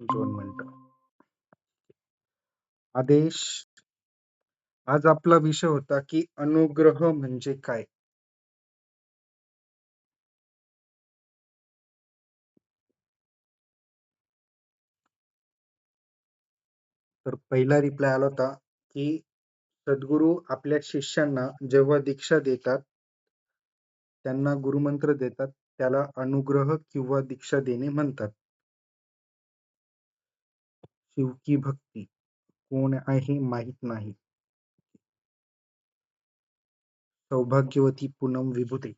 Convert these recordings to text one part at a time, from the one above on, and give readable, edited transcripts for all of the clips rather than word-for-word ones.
2 मिनिटं. आदेश. आज आपला विषय होता की अनुग्रह म्हणजे काय. तर पहिला रिप्लाय आला होता की सद्गुरू आपल्या शिष्यांना जेव्हा दीक्षा देतात त्यांना गुरुमंत्र देतात त्याला अनुग्रह किंवा दीक्षा देणे म्हणतात. शिवकी भक्ती कोण आहे माहित नाही. सौभाग्यवती पूनम विभूते.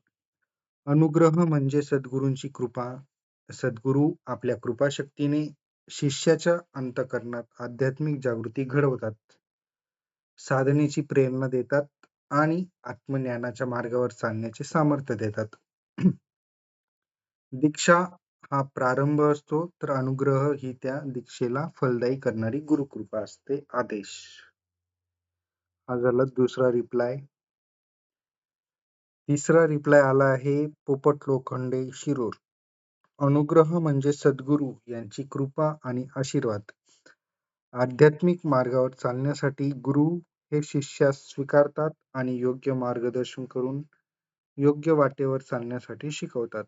अनुग्रह म्हणजे सद्गुरूंची कृपा. सद्गुरू आपल्या कृपाशक्तीने शिष्याच्या अंतःकरणात आध्यात्मिक जागृती घडवतात, साधनेची प्रेरणा देतात आणि आत्मज्ञानाच्या मार्गावर चालण्याचे सामर्थ्य देतात. दीक्षा हा प्रारंभ असतो तर अनुग्रह ही त्या दीक्षेला फलदायी करणारी गुरुकृपा असते. आदेश. हा झाला दुसरा रिप्लाय. तिसरा रिप्लाय आला आहे पोपट लोखंडे शिरूर. अनुग्रह म्हणजे सद्गुरू यांची कृपा आणि आशीर्वाद. आध्यात्मिक मार्गावर चालण्यासाठी गुरु हे शिष्यास स्वीकारतात आणि योग्य मार्गदर्शन करून योग्य वाटेवर चालण्यासाठी शिकवतात.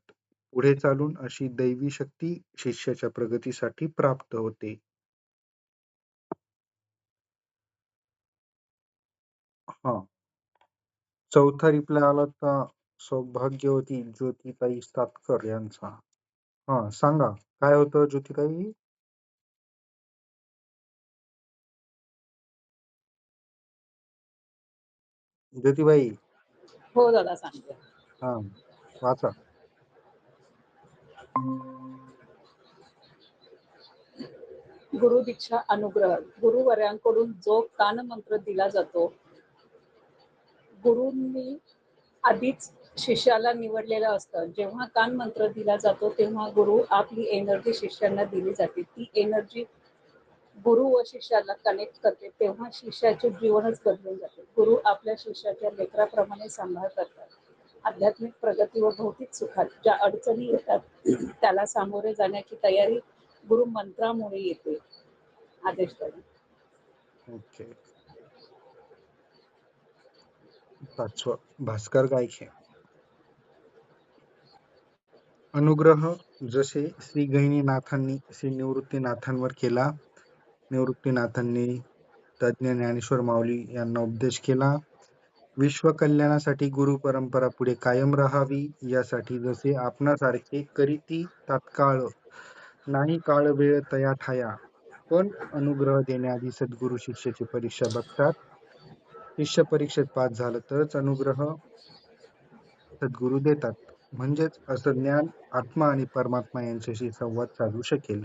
पुढे चालून अशी दैवी शक्ती शिष्याच्या प्रगतीसाठी प्राप्त होते. हा. चौथा रिप्लाय आला होता सौभाग्यवती ज्योतिताई सातकर यांचा. हा, सांगा काय होतं ज्योतिताई. ज्योतिबाई. हो दादा सांगते. हा, वाचा. गुरु दीक्षा अनुग्रह. गुरुवर्यांकडून जो कान मंत्र दिला जातो, गुरूंनी आधीच शिष्याला निवडलेलं असतं. जेव्हा कान मंत्र दिला जातो तेव्हा गुरु आपली एनर्जी शिष्यांना दिली जाते. ती एनर्जी गुरु व शिष्याला कनेक्ट करते, तेव्हा शिष्याचे जीवनच बदलून जाते. गुरु आपल्या शिष्याच्या लेकराप्रमाणे सांभाळ करतात. आध्यात्मिक प्रगती व भौतिक सुखात ज्या अडचणी येतात त्याला सामोरे जाण्याची तयारी गुरु मंत्रामुळे येते. आदेश द्या. ओके. पाचवं भास्कर गायचे. अनुग्रह जसे श्री गहिनीनाथांनी श्री निवृत्तीनाथांवर केला. निवृत्तीनाथांनी तज्ञ ज्ञानेश्वर माऊली यांना उपदेश केला. विश्व कल्याणासाठी गुरु परंपरा पुढे कायम राहावी यासाठी जसे आपणासारखे करीती तात्काळ नाही काळ वेळ तया ठाया. पण अनुग्रह देण्याआधी सद्गुरू शिष्याची परीक्षा बघतात. शिष्य परीक्षेत पास झालं तरच अनुग्रह सद्गुरू देतात. म्हणजेच असं ज्ञान आत्मा आणि परमात्मा यांच्याशी संवाद साधू शकेल.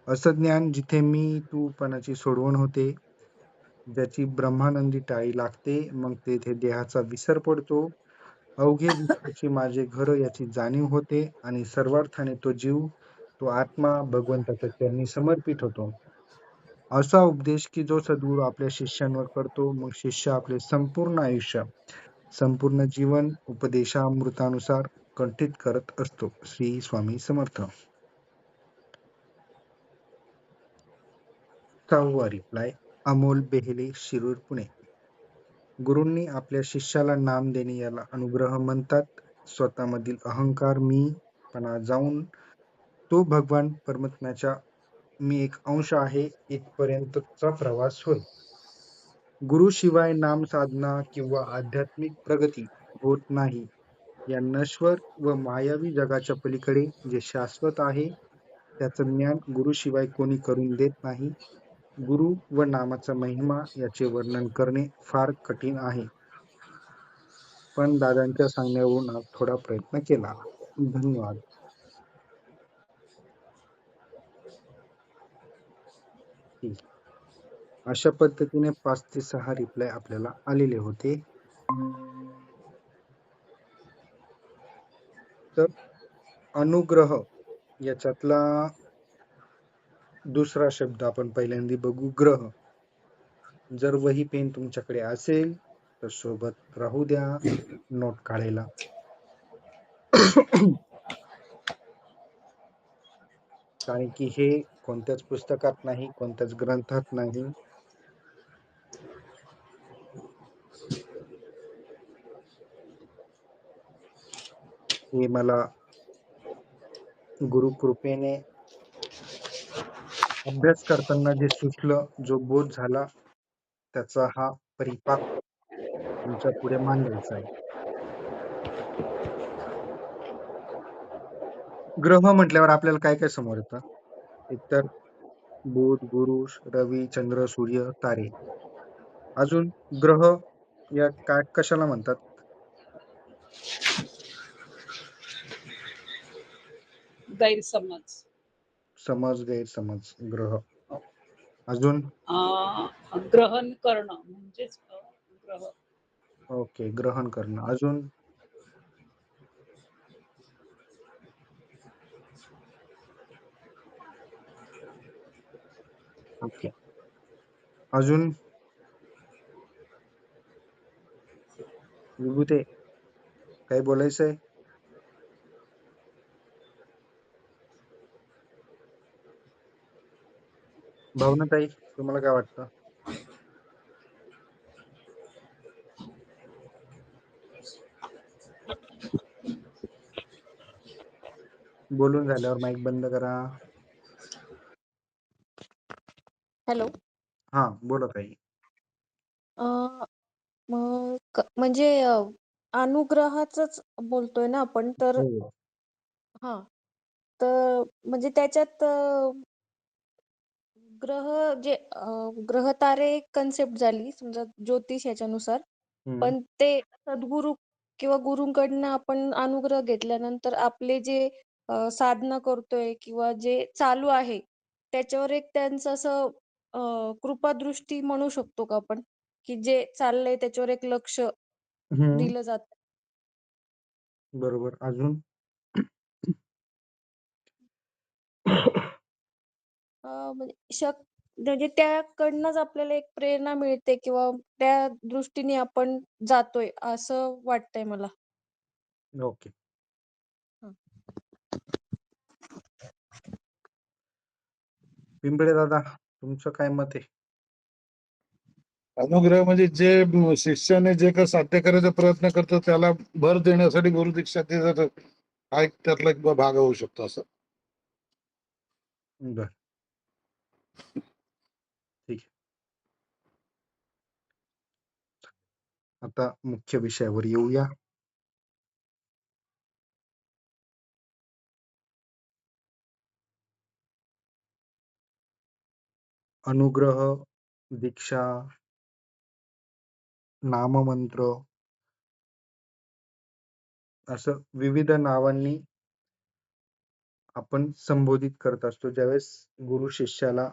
असं ज्ञान जिथे मी तू पणाची सोडवण होते, ज्याची ब्रह्मानंदी टाळी लागते, मग तेथे देहाचा विसर पडतो. अवघे विश्वाची माझे घर याची जाणीव होते आणि सर्वार्थाने तो जीव, तो आत्मा भगवंताच्या चरणी समर्पित होतो. असा उपदेश की जो सद्गुरू आपल्या शिष्यांवर करतो, मग शिष्य आपले संपूर्ण आयुष्य संपूर्ण जीवन उपदेशामृतानुसार कंठित करत असतो. श्री स्वामी समर्थ. 6वा रिप्लाय अमोल बेहेले शिरूर पुणे. गुरूंनी आपल्या शिष्याला नाम देणे याला अनुग्रह म्हणतात. स्वतःमधील अहंकार मी पणा जाऊन तो भगवान परमात्म्याच्या मी एक अंश आहे इथपर्यंतचा प्रवास होय. गुरुशिवाय नाम साधना किंवा आध्यात्मिक प्रगती होत नाही. या नश्वर व मायावी जगाच्या पलीकडे जे शाश्वत आहे त्याचं ज्ञान गुरुशिवाय कोणी करून देत नाही. गुरु व नामाचा महिमा याचे वर्णन करणे फार कठीण आहे, पण दादांच्या सांगण्यावरून आज थोडा प्रयत्न केला. धन्यवाद. अशा पद्धतीने 5 ते 6 रिप्लाय आपल्याला आलेले होते. तर अनुग्रह याच्यातला दुसरा शब्द आपण पहिल्यांदा बघू, ग्रह. जर वही पेन तुमच्याकडे असेल तर सोबत राहू द्या नोट काढायला. कारण की हे कोणत्याच पुस्तकात नाही, कोणत्याच ग्रंथात नाही. हे मला गुरुकृपेने अभ्यास करताना जे सुचलं, जो बोध झाला, त्याचा हा परिपाक तुमच्या पुढे मांडायचा आहे. ग्रह म्हटल्यावर आपल्याला काय काय समोर येतं? एकतर बुध, गुरु, रवी, चंद्र, सूर्य, तारे. अजून ग्रह या काय कशाला म्हणतात? गैरसमज. समज, गैरसमज, ग्रह. अजून ग्रहण करणं म्हणजेच ग्रह. ओके, ग्रहण करणं. अजून ओके. अजून विभूते काही बोलायचंय? भावनाताई, तुम्हाला काय वाटतं? बोलून झाल्यावर माईक बंद करा. हॅलो. हा, बोला ताई. म्हणजे अनुग्रहाचंच बोलतोय ना आपण, तर हो. हा, तर म्हणजे त्याच्यात ग्रह जे ग्रह तारे कन्सेप्ट झाली समजा ज्योतिष याच्यानुसार, हम्म. पण ते सद्गुरू किंवा गुरुंकडनं आपण अनुग्रह घेतल्यानंतर आपले जे साधना करतोय किंवा जे चालू आहे त्याच्यावर एक त्यांचं असं कृपादृष्टी म्हणू शकतो का आपण, की जे चाललंय त्याच्यावर एक लक्ष हम्म. दिलं जात. बरोबर. अजून म्हणजे त्याकडनंच आपल्याला एक प्रेरणा मिळते किंवा त्या दृष्टीने आपण जातोय असं वाटतंय मला. ओके. हं. पिंपळे दादा, तुमचं काय मत आहे? अनुग्रह म्हणजे जे शिष्याने जे काही साध्य करायचा प्रयत्न करतो त्याला भर देण्यासाठी गुरु दीक्षा देतात, हा एक त्यातला एक भाग होऊ शकतो असं. बर, ठीक आहे. आता मुख्य विषयावर येऊया. अनुग्रह, दीक्षा, नाममंत्र असं विविध नावांनी आपण संबोधित करत असतो ज्यावेळेस गुरु शिष्याला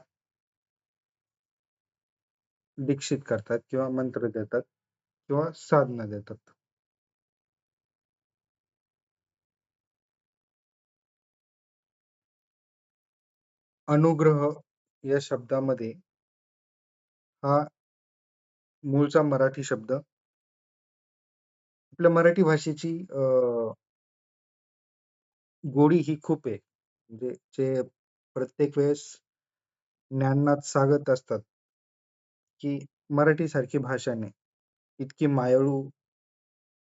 दीक्षित करतात किंवा मंत्र देतात किंवा साधना देतात. अनुग्रह या शब्दामध्ये हा मूळचा मराठी शब्द, आपल्या मराठी भाषेची गोडी ही खूप आहे. म्हणजे जे प्रत्येक वेळेस ज्ञाननाद सांगत असतात की मराठी सारखी भाषा नाही, इतकी मायाळू,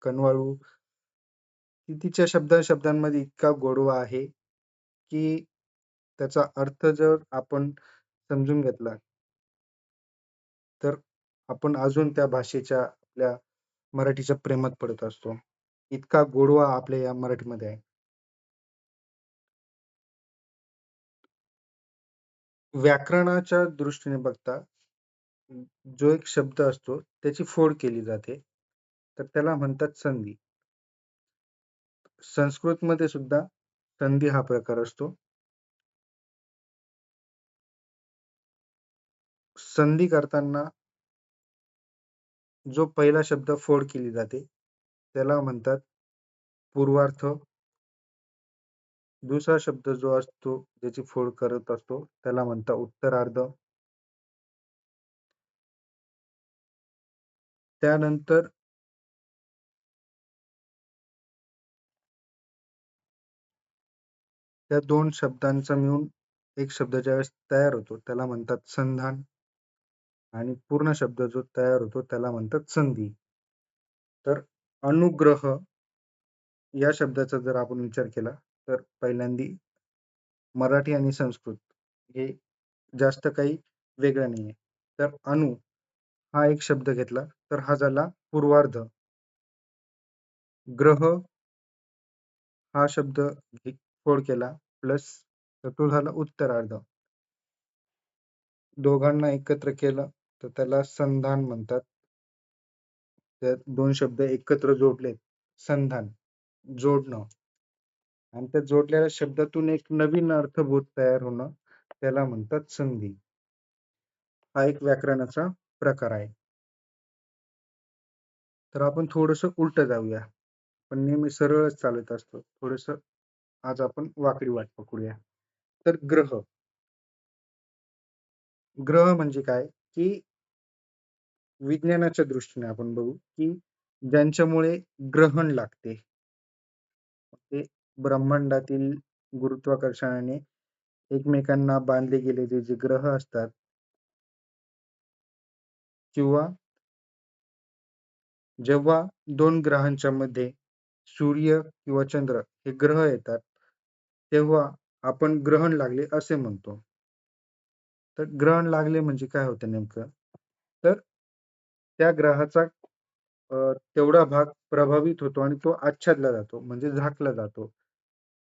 कनवाळू, की तिच्या शब्दांमध्ये इतका गोडवा आहे की त्याचा अर्थ जर आपण समजून घेतला तर आपण अजून त्या भाषेच्या, आपल्या मराठीच्या प्रेमात पडत असतो. इतका गोडवा आपल्या या मराठीमध्ये आहे. व्याकरणाच्या दृष्टीने बघता जो एक शब्द असतो त्याची फोड केली जाते, तर त्याला म्हणतात संधी. संस्कृत मध्ये सुद्धा संधी हा प्रकार असतो. संधी करताना जो पहिला शब्द फोड केली जाते त्याला म्हणतात पूर्वार्थ. दुसरा शब्द जो असतो ज्याची फोड करत असतो त्याला म्हणतात उत्तरार्ध. त्यानंतर त्या दोन शब्दांचा मिळून एक शब्द ज्यावेळेस तयार होतो त्याला म्हणतात संधान, आणि पूर्ण शब्द जो तयार होतो त्याला म्हणतात संधी. तर अनुग्रह या शब्दाचा जर आपण विचार केला तर पहिल्यांदी मराठी आणि संस्कृत हे जास्त काही वेगळं नाहीये. तर अनु हा एक शब्द घेतला तर हा झाला पूर्वार्ध. ग्रह हा शब्द फोड केला प्लस तर तो झाला उत्तरार्ध. दोघांना एकत्र केलं तर त्याला संधान म्हणतात. त्यात दोन शब्द एकत्र जोडले, संधान, जोडणं, आणि त्या जोडलेल्या शब्दातून एक नवीन अर्थबोध तयार होणं त्याला म्हणतात संधी. हा एक व्याकरणाचा प्रकार आहे. तर आपण थोडस उलट जाऊया. पण नेहमी सरळच चालत असतो, थोडस आज आपण वाकडी वाट पकडूया. तर ग्रह, ग्रह म्हणजे काय की विज्ञानाच्या दृष्टीने आपण बघू की ज्यांच्यामुळे ग्रहण लागते, ते ब्रह्मांडातील गुरुत्वाकर्षणाने एकमेकांना बांधले गेलेले जे ग्रह असतात, किंवा जेव्हा दोन ग्रहांच्या मध्ये सूर्य किंवा चंद्र हे ग्रह येतात तेव्हा आपण ग्रहण लागले असे म्हणतो. तर ग्रहण लागले म्हणजे काय होतं नेमकं, तर त्या ग्रहाचा तेवढा भाग प्रभावित होतो आणि तो आच्छादला जातो, म्हणजे झाकला जातो.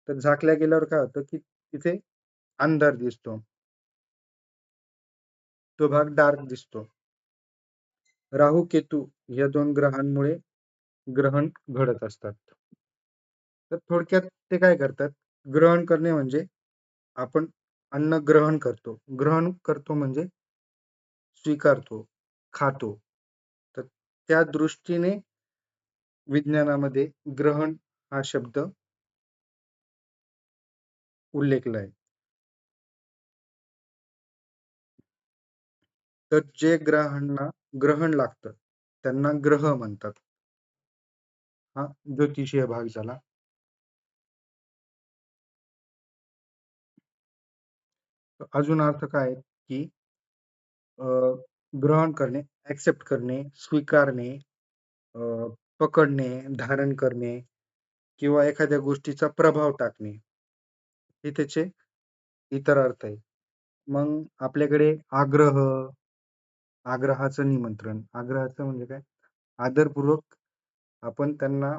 तर झाकल्या गेल्यावर काय होतं की तिथे अंधार दिसतो, तो भाग डार्क दिसतो. राहू केतू या दोन ग्रहांमुळे ग्रहण घडत असतात. तर थोडक्यात ते काय करतात, ग्रहण करणे म्हणजे आपण अन्न ग्रहण करतो, ग्रहण करतो म्हणजे स्वीकारतो, खातो. तर त्या दृष्टीने विज्ञानामध्ये ग्रहण हा शब्द उल्लेखला आहे. तर जे ग्रहांना ग्रहण लागतं त्यांना ग्रह म्हणतात. हा ज्योतिषीय भाग झाला. अजून अर्थ काय आहे की ग्रहण करणे, ऍक्सेप्ट करणे, स्वीकारणे, पकडणे, धारण करणे, किंवा एखाद्या गोष्टीचा प्रभाव टाकणे, हे त्याचे इतर अर्थ आहे. मग आपल्याकडे आग्रह, आग्रहाचं निमंत्रण, आग्रहाचं म्हणजे काय, आदरपूर्वक आपण त्यांना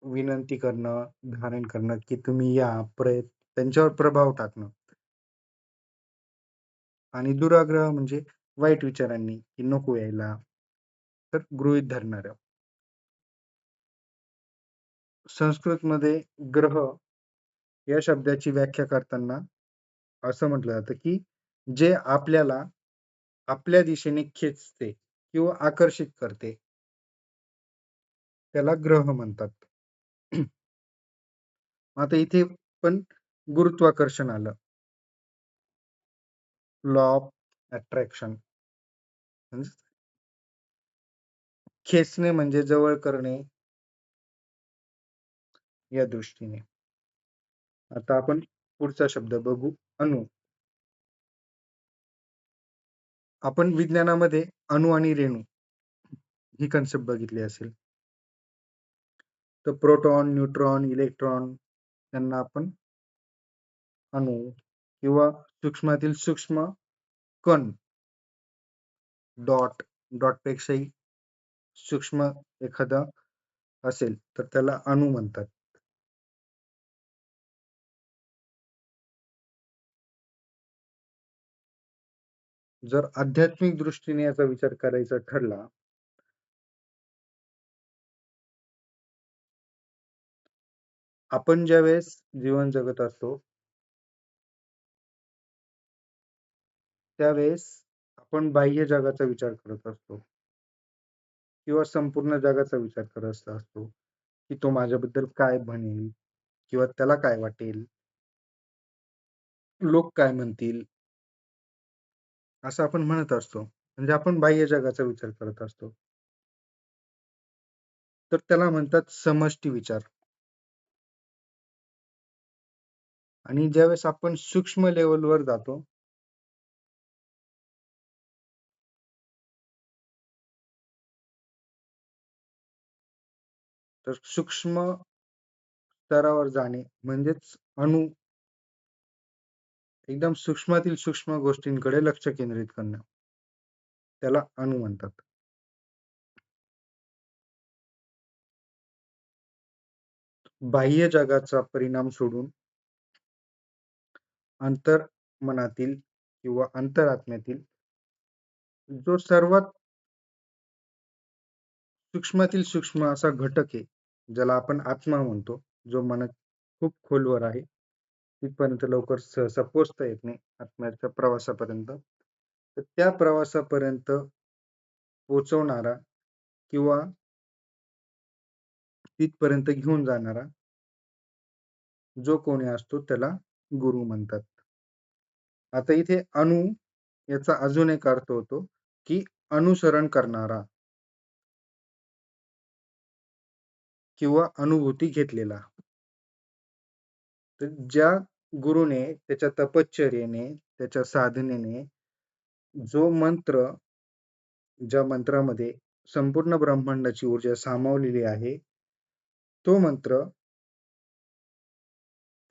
विनंती करणं, धारण करणं की तुम्ही या, त्यांच्यावर प्रभाव टाकणं. आणि दुराग्रह म्हणजे वाईट विचारांनी की नको यायला, तर गृहीत धरणारं. संस्कृतमध्ये ग्रह या शब्दाची व्याख्या करताना असं म्हटलं जातं की जे आपल्याला आपल्या दिशेने खेचते किंवा आकर्षित करते त्याला ग्रह म्हणतात. आता इथे पण गुरुत्वाकर्षण आलं, लॉ ऑफ अट्रॅक्शन. खेचणे म्हणजे जवळ करणे या दृष्टीने. आता आपण पुढचा शब्द बघू, अणु. आपण विज्ञानामध्ये अणु आणि रेणू ही कन्सेप्ट बघितली असेल. तर प्रोटॉन, न्यूट्रॉन, इलेक्ट्रॉन यांना आपण अणु, किंवा सूक्ष्मातील सूक्ष्म कण, डॉट, डॉट पेक्षाही सूक्ष्म एखादा असेल तर त्याला अणु म्हणतात. जर आध्यात्मिक दृष्टीने याचा विचार करायचा ठरला, आपण ज्यावेळेस जीवन जगत असतो त्यावेळेस आपण बाह्य जगाचा विचार करत असतो किंवा संपूर्ण जगाचा विचार करत असतो की तो माझ्याबद्दल काय म्हणेल किंवा त्याला काय वाटेल, लोक काय म्हणतील, असं आपण म्हणत असतो. म्हणजे आपण बाह्य जगाचा विचार करत असतो. तर त्याला म्हणतात समष्टी विचार. आणि ज्यावेळेस आपण सूक्ष्म लेवलवर जातो तर सूक्ष्म स्तरावर जाणे म्हणजेच अणु एकदम सूक्ष्मातील सूक्ष्म गोष्टींकडे लक्ष केंद्रित करणं, त्याला अणु म्हणतात. बाह्य जगाचा परिणाम सोडून अंतर्मनातील किंवा अंतरात्म्यातील जो सर्वात सूक्ष्मातील सूक्ष्म असा घटक आहे, ज्याला आपण आत्मा म्हणतो, जो मनात खूप खोलवर आहे, तिथपर्यंत लवकर सहसा पोहोचता येत नाही आत्म्याच्या प्रवासापर्यंत. तर त्या प्रवासापर्यंत पोहोचवणारा किंवा तिथपर्यंत घेऊन जाणारा जो कोणी असतो त्याला गुरु म्हणतात. आता इथे अणु याचा अजून एक अर्थ होतो की अनुसरण करणारा किंवा अनुभूती घेतलेला. तर ज्या गुरुने त्याच्या तपश्चर्येने, त्याच्या साधनेने जो मंत्र, ज्या मंत्रामध्ये संपूर्ण ब्रह्मांडाची ऊर्जा सामावलेली आहे, तो मंत्र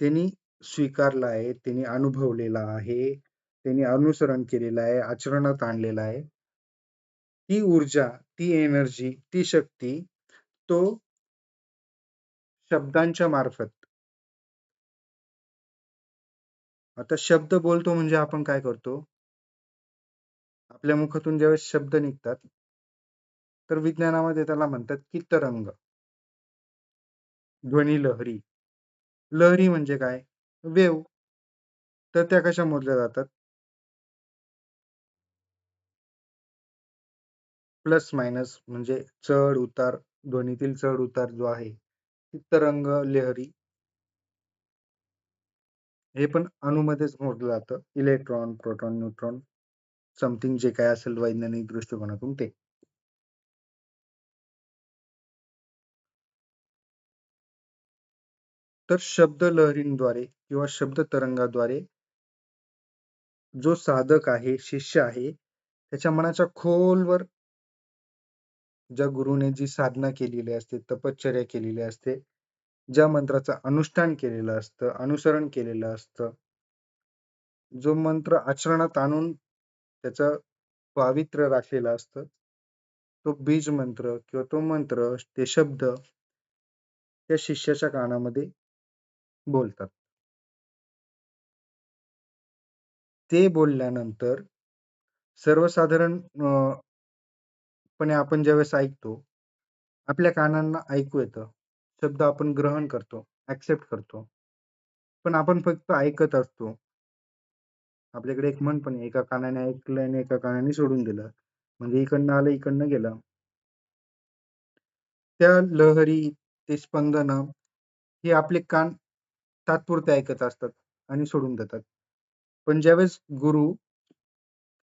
त्यांनी स्वीकारला आहे, त्यांनी अनुभवलेला आहे, त्यांनी अनुसरण केलेलं आहे, आचरणात आणलेला आहे. ती ऊर्जा, ती एनर्जी, ती शक्ती तो शब्दांच्या मार्फत, आता शब्द बोलतो म्हणजे आपण काय करतो, आपल्या मुखातून ज्यावेळेस शब्द निघतात तर विज्ञानामध्ये त्याला म्हणतात की तरंग, ध्वनी लहरी. लहरी म्हणजे काय, वेव. तर त्या कशा मोजल्या जातात, प्लस मायनस म्हणजे चढ उतार, ध्वनीतील चढ उतार जो आहे ती तरंग लहरी. हे पण अणुमध्येच मोजलं जातं, इलेक्ट्रॉन, प्रोटॉन, न्यूट्रॉन, समथिंग जे काय असेल वैज्ञानिक दृष्टिकोनातून ते. तर शब्द लहरींद्वारे किंवा शब्द तरंगाद्वारे जो साधक आहे, शिष्य आहे, त्याच्या मनाच्या खोलवर ज्या गुरुने जी साधना केलेली असते, तपश्चर्या केलेली असते, ज्या मंत्राचं अनुष्ठान केलेलं असतं, अनुसरण केलेलं असतं, जो मंत्र आचरणात आणून त्याचं पावित्र्य राखलेलं असतं, तो बीज मंत्र किंवा तो मंत्र, ते शब्द त्या शिष्याच्या कानामध्ये बोलतात. ते बोलल्यानंतर सर्वसाधारण पणे आपण ज्यावेळेस ऐकतो, आपल्या कानांना ऐकू येतं, शब्द आपण ग्रहण करतो, ऍक्सेप्ट करतो, पण आपण फक्त ऐकत असतो. आपल्याकडे एक म्हण पण आहे, एका कानाने ऐकलं आणि एका कानाने सोडून दिलं, म्हणजे इकडनं आलं इकडनं गेलं. त्या लहरी, ते स्पंदन हे आपले कान तात्पुरते ऐकत असतात आणि सोडून देतात. पण ज्यावेळेस गुरु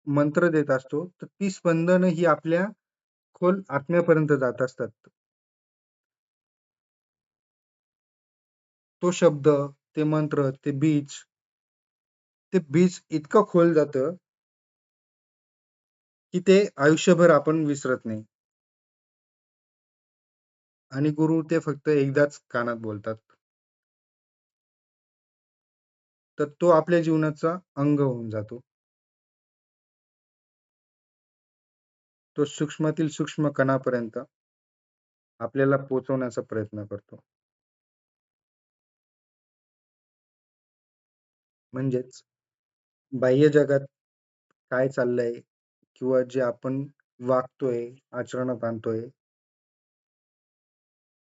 मंत्र देत असतो तर ती स्पंदन ही आपल्या खोल आत्म्यापर्यंत जात असतात. तो शब्द, ते मंत्र, ते बीज इतकं खोल जातं की ते आयुष्यभर आपण विसरत नाही. आणि गुरु ते फक्त एकदाच कानात बोलतात, तर तो आपल्या जीवनाचा अंग होऊन जातो. तो सूक्ष्मातील सूक्ष्म कणापर्यंत आपल्याला पोहोचवण्याचा प्रयत्न करतो. म्हणजेच बाह्य जगात काय चाललंय किंवा जे आपण वागतोय, आचरणात आणतोय,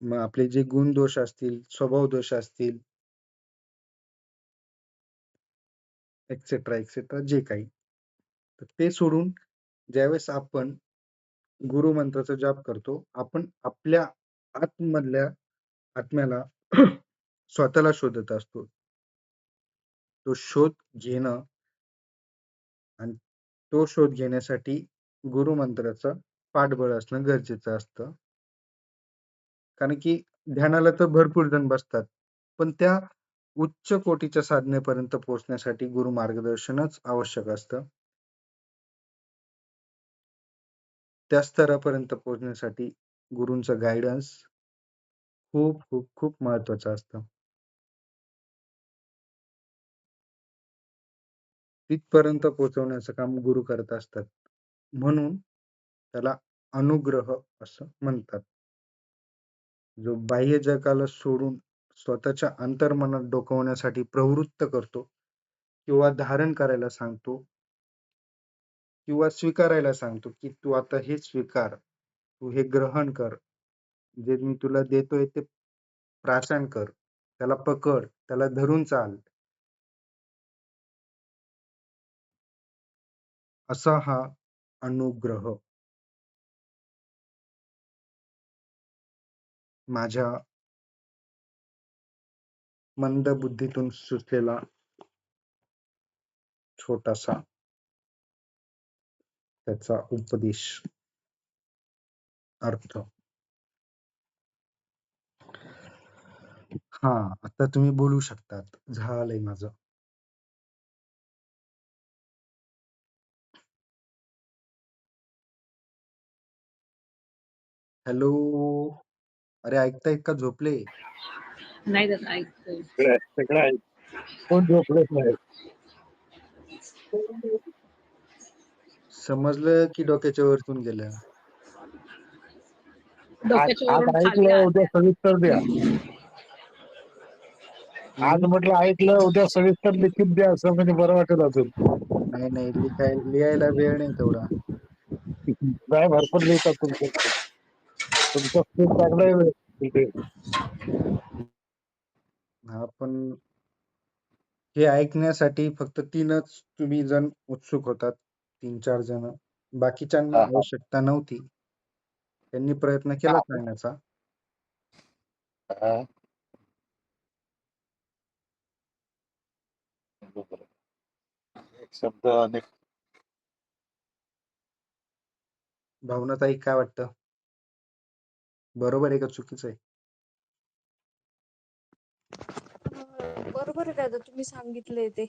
मग आपले जे गुण दोष असतील, स्वभाव दोष असतील, एक्सेट्रा एक्सेट्रा, जे काही, तर ते सोडून ज्यावेळेस आपण गुरु मंत्राचा जाप करतो, आपण आपल्या आतमधल्या आत्म्याला स्वतःला शोधत असतो. तो शोध घेणं आणि तो शोध घेण्यासाठी गुरु मंत्राचं पाठबळ असणं गरजेचं असतं. कारण की ध्यानाला तर भरपूर जण बसतात, पण त्या उच्च कोटीच्या साधनेपर्यंत पोहोचण्यासाठी गुरु मार्गदर्शनच आवश्यक असतं. त्या स्तरापर्यंत पोहोचण्यासाठी गुरूंचं गायडन्स खूप खूप खूप महत्वाचं असतं. तिथपर्यंत पोहोचवण्याचं काम गुरु करत असतात. म्हणून त्याला अनुग्रह असं म्हणतात. जो बाह्य जगाला सोडून स्वतःच्या अंतर्मनात डोकावण्यासाठी प्रवृत्त करतो किंवा धारण करायला सांगतो किंवा स्वीकारायला सांगतो की तू आता हे स्वीकार, तू हे ग्रहण कर, जे मी तुला देतोय ते प्राशन कर, त्याला पकड, त्याला धरून चाल, असा हा अनुग्रह. माझ्या मंद बुद्धीतून सुचलेला छोटासा त्याचा उपदेश अर्थ. हा, आता तुम्ही बोलू शकतात. झालंय माझं. हॅलो, अरे ऐकतायत का? झोपले? नाही दादा ऐकतोय. सगळं आहे. कोण झोपलेच नाही. समजलं की डोक्याच्या वरतून गेलं? डोक्याच्या आज वरून खाली ऐकलं, उद्या आल्या. सविस्तर द्या. आज म्हटलं ऐकलं, उद्या सविस्तर लिखित द्या, असं म्हणजे बरं वाटेल अजून. नाही लिहायला वेळ नाही तेवढा. काय भरपूर लिहितात तुमचं खूप चांगलं आहे तिथे. हा, पण हे ऐकण्यासाठी फक्त 3च तुम्ही जण उत्सुक होतात, 3-4 जण. बाकीच्यांना आवश्यकता नव्हती. त्यांनी प्रयत्न केला सांगण्याचा. एक शब्द अनेक. भावनाताई, काय वाटतं? बरोबर आहे का चुकीचं आहे? बरोबर आहे दादा, तुम्ही सांगितले ते.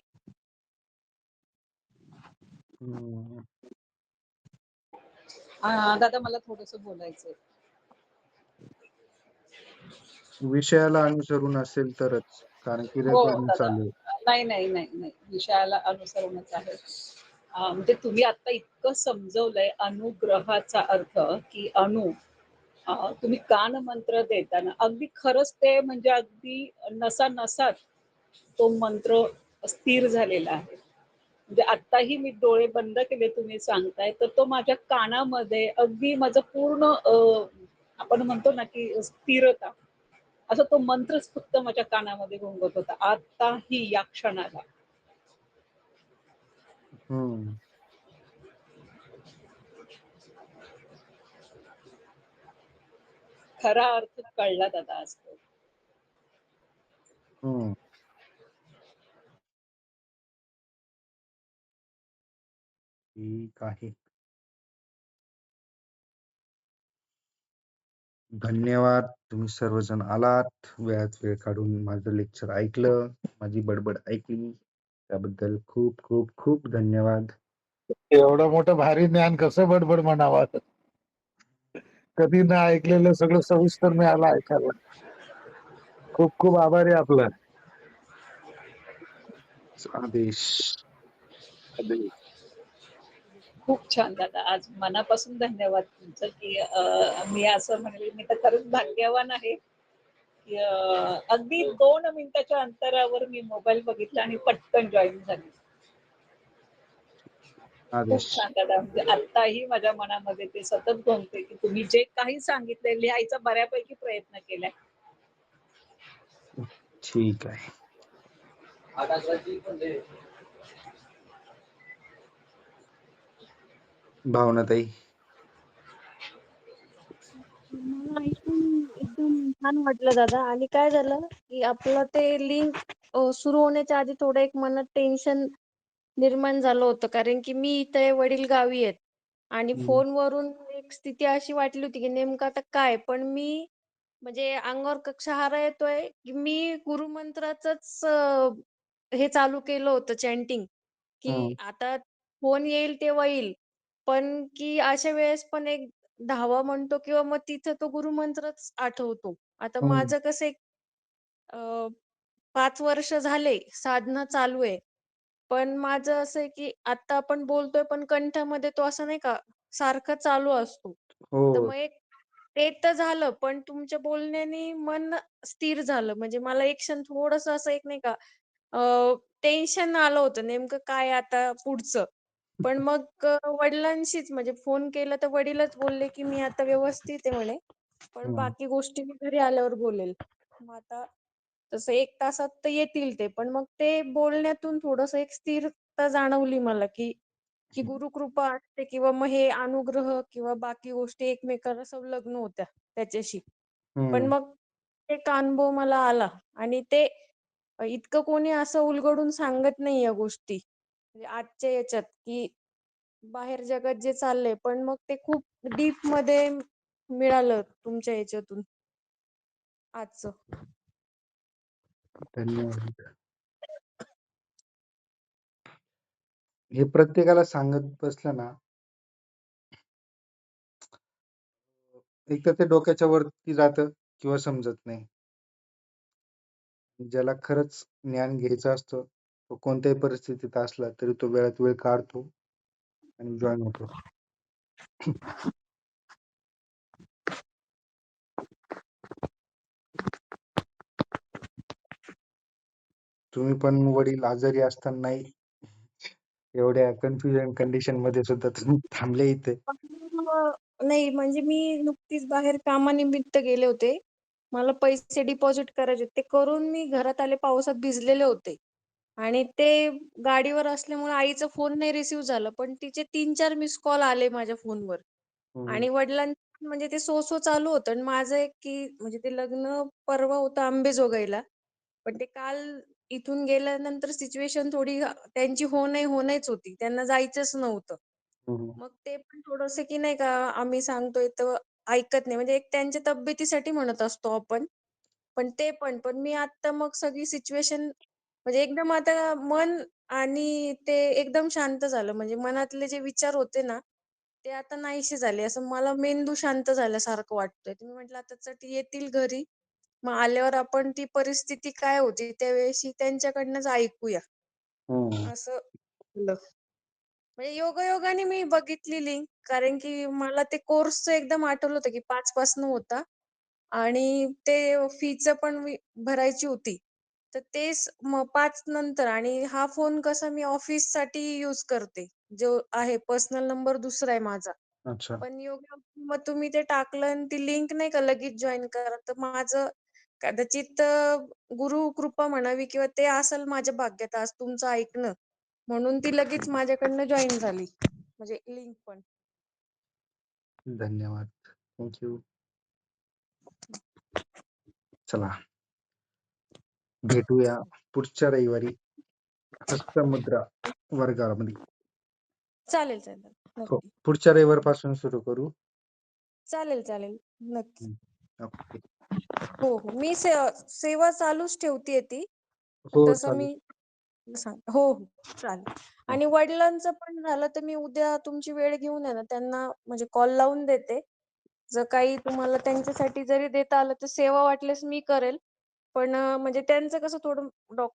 दादा मला थोडस बोलायचंय. विषयाला अनुसरून असेल तरच, कारण की हो रेकॉर्डिंग दादा, चालू आहे. नाही विषयाला अनुसरूनच आहे. म्हणजे तुम्ही आता इतकं समजवलंय अनुग्रहाचा अर्थ की तुम्ही कान मंत्र देताना अगदी खरंच ते म्हणजे अगदी नसात तो मंत्र स्थिर झालेला आहे. म्हणजे आत्ताही मी डोळे बंद केले तुम्ही सांगताय तर तो माझ्या कानामध्ये अगदी माझं पूर्ण आपण म्हणतो ना की स्थिरता, असं तो मंत्रच फक्त माझ्या कानामध्ये घुंगत होता आताही या क्षणाला. हम्म खरा अर्थ कळला दादा आज तो. हम्म ठीक आहे. धन्यवाद, तुम्ही सर्वजण आलात, वेळात वेळ काढून माझं लेक्चर ऐकलं, माझी बडबड ऐकली, त्याबद्दल खूप खूप खूप धन्यवाद. एवढं मोठं भारी ज्ञान कसं बडबड म्हणावं. कधी ना ऐकलेलं सगळं सविस्तर मिळालं ऐकायला. खूप खूप आभारी आहे आपलं. आदेश. खूप छान दादा, आज मनापासून धन्यवाद तुमचं की मी असं म्हणेल मी तर खरंच भाग्यवान आहे की अगदी 2 मिनिटाच्या अंतरावर मी मोबाईल बघितला आणि पटकन जॉईन झाली. खूप आदेश. छान दादा, म्हणजे आत्ताही माझ्या मनामध्ये ते सतत घुमते की तुम्ही जे काही सांगितलंय लिहायचा बऱ्यापैकी प्रयत्न केलाय. ठीक आहे. भावनाताई. मला ऐकून एकदम छान वाटलं दादा. आणि काय झालं की आपलं ते लिंक सुरू होण्याच्या आधी थोडं एक मनात टेन्शन निर्माण झालं होतं, कारण की मी इथे वडील गावी आहेत आणि हम्म. फोनवरून एक स्थिती अशी वाटली होती की नेमकं आता काय. पण मी म्हणजे अंगावर शहारा येतोय, की मी गुरुमंत्राचंच हे चालू केलं होतं चॅन्टिंग, की हं, आता फोन येईल तेव्हा येईल. पण की अशा वेळेस पण एक धावा म्हणतो किंवा मग तिथं तो गुरुमंत्रच आठवतो. आता हं, माझं कसं एक अ, 5 वर्ष झाले साधना चालू आहे. पण माझं असं आहे, की आता आपण बोलतोय पण कंठामध्ये तो असा नाही का सारखा चालू असतो. तर हो. मग एक ते तर झालं, पण तुमच्या बोलण्याने मन स्थिर झालं. म्हणजे मला एक क्षण थोडंसं असं एक नाही का टेन्शन आलं होतं नेमकं काय आता पुढचं. पण मग वडिलांशीच म्हणजे फोन केला तर वडीलच बोलले, की "मी आता व्यवस्थित आहे" म्हणे. "पण हं, बाकी गोष्टी मी घरी आल्यावर बोलेल." मग आता तसं 1 तासात तर येतील ते. पण मग ते बोलण्यातून थोडंसं एक स्थिरता जाणवली मला, की गुरुकृपा असते किंवा मग हे अनुग्रह किंवा बाकी गोष्टी एकमेकांना संलग्न होत्या त्याच्याशी. पण हं. मग एक अनुभव मला आला आणि ते इतकं कोणी असं उलगडून सांगत नाही या गोष्टी. म्हणजे आजच्या याच्यात, की बाहेर जगात जे चाललंय, पण मग ते खूप डीपमध्ये मिळालं तुमच्या याच्यातून आजचं. धन्यवाद. हे प्रत्येकाला सांगत बसलं ना, एक तर ते डोक्याच्या वरती जातं किंवा समजत नाही. ज्याला खरंच ज्ञान घ्यायचं असतं, तो कोणत्याही परिस्थितीत असला तरी तो वेळात वेळ काढतो आणि जॉइन होतो. तुम्ही पण वडील आजारी असतानाही एवढ्या कन्फ्युजन कंडिशनमध्ये सुद्धा तुम्ही थांबले इथे. नाही म्हणजे मी नुकतीच बाहेर कामानिमित्त गेले होते. मला पैसे डिपॉझिट करायचे होते. ते करून मी घरात आले पावसात भिजलेले होते. आणि ते गाडीवर असल्यामुळे आईचा फोन नाही रिसीव्ह झाला. पण तिचे 3-4 मिस कॉल आले माझ्या फोनवर. हं, आणि वडिलांचं म्हणजे ते सो चालू होतं आणि माझं एक की म्हणजे ते लग्न परवा होतं अंबेजोगाईला. पण ते काल इथून गेल्यानंतर सिच्युएशन थोडी त्यांची हो नाही, हो नाहीच होती. त्यांना जायचंच नव्हतं. हं, मग ते पण थोडंसं की नाही का आम्ही सांगतोय तर ऐकत नाही. म्हणजे एक त्यांच्या तब्येतीसाठी म्हणत असतो आपण. पण मी आता मग सगळी सिच्युएशन म्हणजे एकदम आता मन आणि ते एकदम शांत झालं. म्हणजे मनातले जे विचार होते ना, ते आता नाहीसे झाले. असं मला मेंदू शांत झाल्यासारखं वाटतंय. तर मी म्हटलं आता चट येतील घरी. मग आल्यावर आपण ती परिस्थिती काय होती त्यावेळेशी त्यांच्याकडनंच ऐकूया. हं, असं झालं. म्हणजे योगायोगाने मी बघितली लिंक कारण की मला ते कोर्सचं एकदम आठवलं होतं की 5 पासनं होता आणि ते फीचं पण मी भरायची होती. तर तेच मग 5 नंतर आणि हा फोन कसा मी ऑफिससाठी यूज करते. जो आहे पर्सनल नंबर दुसरा आहे माझा. अच्छा. पण योगायोग मग तुम्ही ते टाकलं आणि ती लिंक नाही का लगेच जॉइन करा. तर माझं कदाचित गुरु कृपा म्हणावी किंवा ते असेल माझ्या भाग्यात आज तुमचं ऐकणं. म्हणून ती लगेच माझ्याकडनं जॉइन झाली. म्हणजे लिंक पण. धन्यवाद. Thank you. चला भेटूया पुढच्या रविवारी हस्तमुद्रा वर्गामध्ये. चालेल, चालेल. हो, नक्की. पुढच्या रविवारपासून सुरू करू. चालेल, चालेल. नक्की. हं, ओके. हो, हो. मी सेवा चालूच ठेवतीये ती. हो, तसं चालेल. मी सांग हो, हो. चालेल. हो, आणि वडिलांचं पण झालं तर मी उद्या तुमची वेळ घेऊन आहे ना त्यांना म्हणजे कॉल लावून देते. जर काही तुम्हाला त्यांच्यासाठी जरी देता आलं तर सेवा वाटल्यास मी करेल. पण म्हणजे त्यांचं कसं थोडं